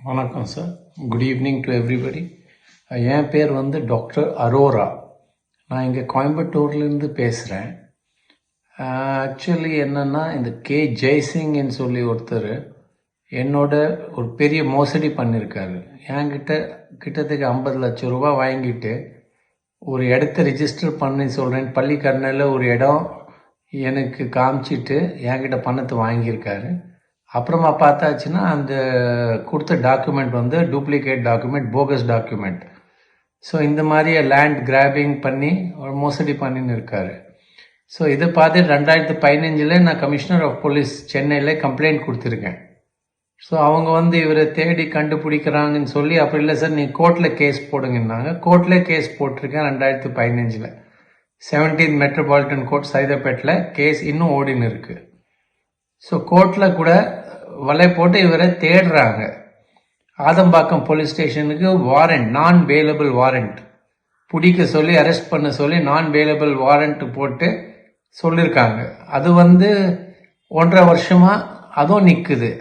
வணக்கம் sir. Good evening to everybody. என் பேர் டாக்டர் அரோரா. நான் இங்கே கோயம்புத்தூர்லேருந்து பேசுகிறேன். ஆக்சுவலி என்னென்னா, இந்த கே ஜெய்சிங்னு சொல்லி ஒருத்தர் என்னோட ஒரு பெரிய மோசடி பண்ணியிருக்காரு. என்கிட்ட கிட்டத்தட்ட 50 லட்சம் ரூபா வாங்கிட்டு ஒரு இடத்த ரிஜிஸ்டர் பண்ணி சொல்கிறேன், பள்ளிக்கரணையில் ஒரு இடம் எனக்கு காமிச்சிட்டு என்கிட்ட பணத்தை வாங்கியிருக்காரு. அப்புறமா பார்த்தாச்சுன்னா அந்த கொடுத்த document duplicate document, focus document. So இந்த மாதிரி லேண்ட் கிராபிங் பண்ணி ஒரு மோசடி பண்ணின்னு இருக்காரு. ஸோ இதை பார்த்து 2015 நான் கமிஷனர் ஆஃப் போலீஸ் சென்னையில் கம்ப்ளைண்ட் கொடுத்துருக்கேன். ஸோ அவங்க இவரை தேடி கண்டுபிடிக்கிறாங்கன்னு சொல்லி, அப்புறம் இல்லை சார் நீங்கள் கோர்ட்டில் கேஸ் போடுங்கன்னாங்க. கோர்ட்டில் கேஸ் போட்டிருக்கேன் 2015. 17th மெட்ரோபாலிட்டன் கோர்ட் சைதாப்பேட்டில் கேஸ் இன்னும் ஓடின்னு இருக்குது. ஸோ கோர்ட்டில் கூட வலை போட்டு இவரை தேடுறாங்க. ஆதம்பாக்கம் போலீஸ் ஸ்டேஷனுக்கு வாரண்ட், நான் பெயிலபிள் வாரண்ட் பிடிக்க சொல்லி, அரெஸ்ட் பண்ண சொல்லி நான் பெயிலபிள் வாரண்ட் போட்டு சொல்லியிருக்காங்க. அது 1.5 வருஷமாக அதுவும் நிற்குது.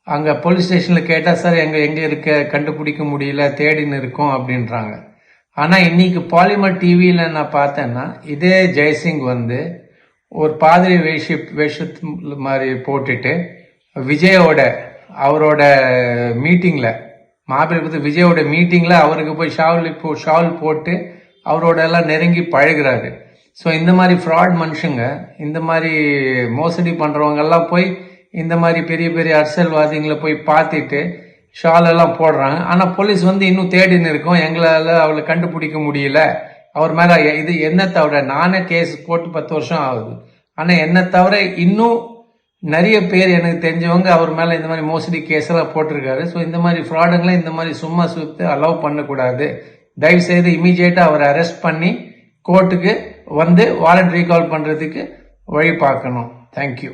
அங்கே போலீஸ் ஸ்டேஷனில் கேட்டால் சார் எங்கே இருக்க கண்டுபிடிக்க முடியல, தேடின்னு இருக்கோம் அப்படின்றாங்க. ஆனால் இன்னைக்கு பாலிமர் டிவியில் நான் பார்த்தேன்னா, இதே ஜெய்சிங் ஒரு பாதிரி வேஷத்து மாதிரி போட்டுட்டு விஜயோட அவரோட மீட்டிங்கில், மாப்பிள்ளை விஜயோட மீட்டிங்கில் அவருக்கு போய் ஷால் போட்டு அவரோட எல்லாம் நெருங்கி பழகிறாரு. ஸோ இந்த மாதிரி ஃப்ராட் மனுஷங்க, இந்த மாதிரி மோசடி பண்ணுறவங்கெல்லாம் போய் இந்த மாதிரி பெரிய பெரிய அரசியல்வாதிகளை போய் பார்த்துட்டு ஷால் எல்லாம் போடுறாங்க. ஆனால் போலீஸ் இன்னும் தேடின்னு இருக்கோம், எங்களால் அவளை கண்டுபிடிக்க முடியல. அவர் மேலே இது என்ன தவிர, நானே கேஸ் போட்டு 10 வருஷம் ஆகுது. ஆனால் என்ன தவிர இன்னும் நிறைய பேர் எனக்கு தெரிஞ்சவங்க அவர் மேலே இந்த மாதிரி மோசடி கேஸ் எல்லாம் போட்டிருக்காரு. ஸோ இந்த மாதிரி ஃப்ராடுங்களை இந்த மாதிரி சும்மா சுத்து அலோவ் பண்ணக்கூடாது. தயவு செய்து இமீடியட்டாக அவரை அரெஸ்ட் பண்ணி கோர்ட்டுக்கு வாரண்ட் ரீகால் பண்ணுறதுக்கு வழி பார்க்கணும். தேங்க்யூ.